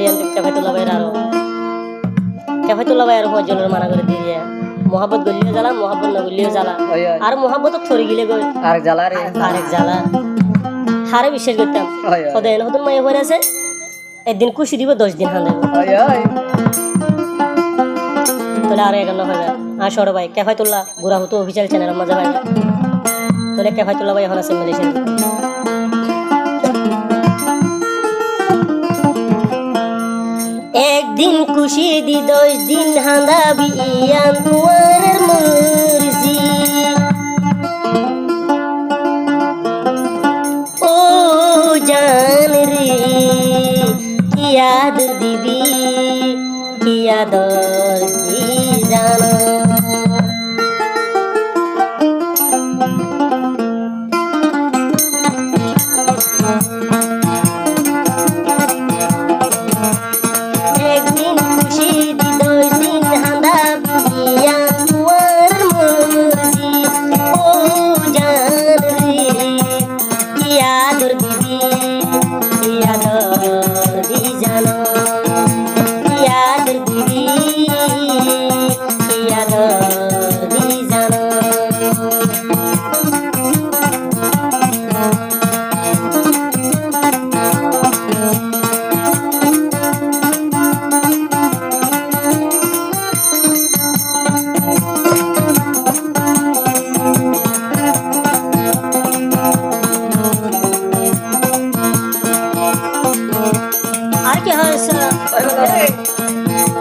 লিয়ান কেফায়তুল্লাহ ভাইয়ের আরো কেফায়তুল্লাহ ভাই আর হজনের মানা করে দিয়ে মোহাম্মদ গলিও জ্বালা মোহাম্মদ না গলিও জ্বালা আর মোহাম্মদ থরি গিলে গই আরেক জ্বালা রে আরেক জ্বালা হারে বিশ্বাস করতাম সদাই নতুন মাইয়া হয়ে আছে একদিন খুশি দিব 10 দিন হান দেব তাহলে আর এগানো হবে আর সর ভাই কেফায়তুল্লাহ গুরা হতো অফিসিয়াল চ্যানেল মজা ভাই তাহলে কেফায়তুল্লাহ ভাই এখন আছে মালয়েশিয়া একদিন খুশি দি 10 দিন হাঁদা বিয়ান তোমার মর্জি ও জান রে কি আদর দিবি কি আদর দি জানো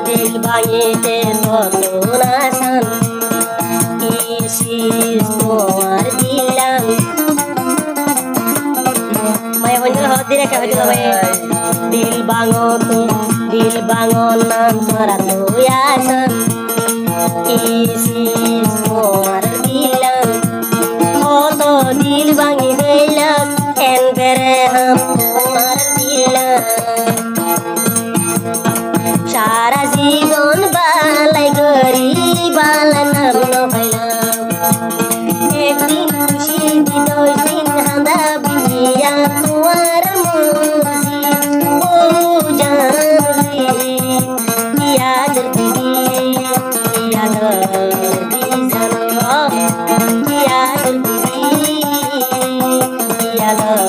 दिल भांगेते নতুন আসান কিসিস তোমার দিলাম মায়া বন্ধু হাত দিয়ে রেখে হইলো ভাই দিল ভাঙো নাম তোরা তুই আসান কিসিস তোমার দিলাম কত দিল ভাঙি দিলাম এন বেরে হাম তোমার দিলাম সারা জীবন বালাই করি বালা নাম নইলাম একদিন খুশি দি 10 দিন হাঁদা বিয়া তোমার মর্জি ও জান রে কি আদর দিবি কি আদর দি জানো কি আদর দিবি কি আদর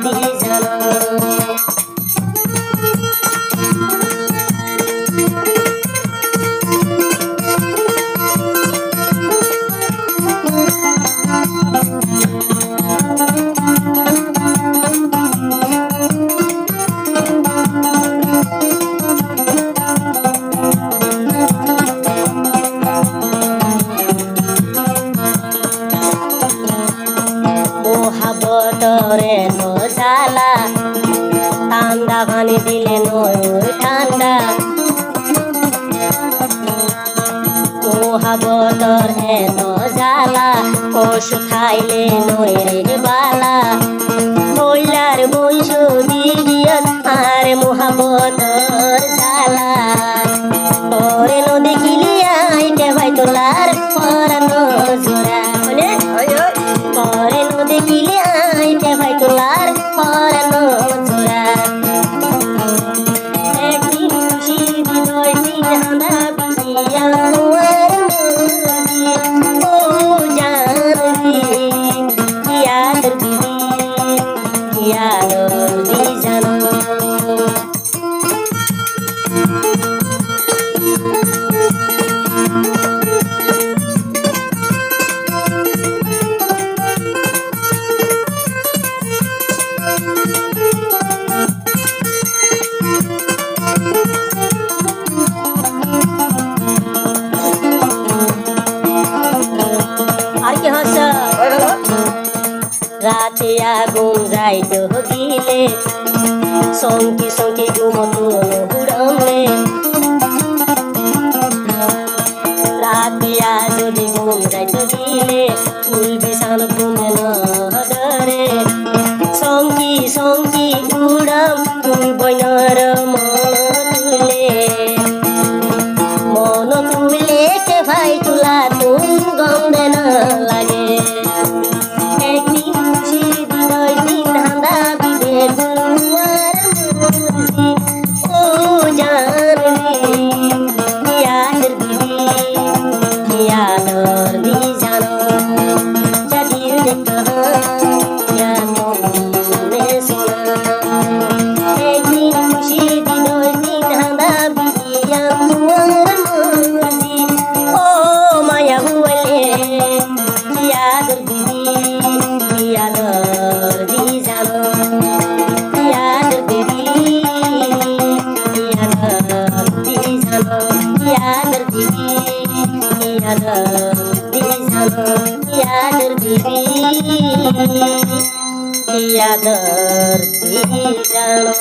দি জানো মোহাবতরে তো জ্বালা ঠান্ডা পানি দিলে নয় ঠান্ডা মোহাবতর এত জ্বালা ওষুধ খাইলে নয় রে বালা মহিলার বংশ দিবিয়া আর মোহাবতর জ্বালা তোরে ন দেখিলে আইতে ভাই তোলার পরানো জোড়া তোরে ন দেখিলে আইতে ভাই তোলার পরানো জোড়া একদিন খুশি দি 10 দিন হাঁদা বিয়া তোমার মর্জি ও জান রে কি আদর দিবি কি আদর দি জানো রাতে আগুন যাইতো গিলে সঙ্কি সঙ্কি ঘুমতো হুড়মে রাতে যদি ঘুম যাইতো গিলে ফুল বিছান ঘুমে নরে সঙ্কি সঙ্কি উড়ম তুই বইনর মন তুলে কে ভাই তুলা তুম গন্ধে না লাগে একদিন খুশি দি 10 দিন হাঁদা বিবে তোমার মর্জি ও আদর দি জানো কি আদর দিবি কি আদর দি জানো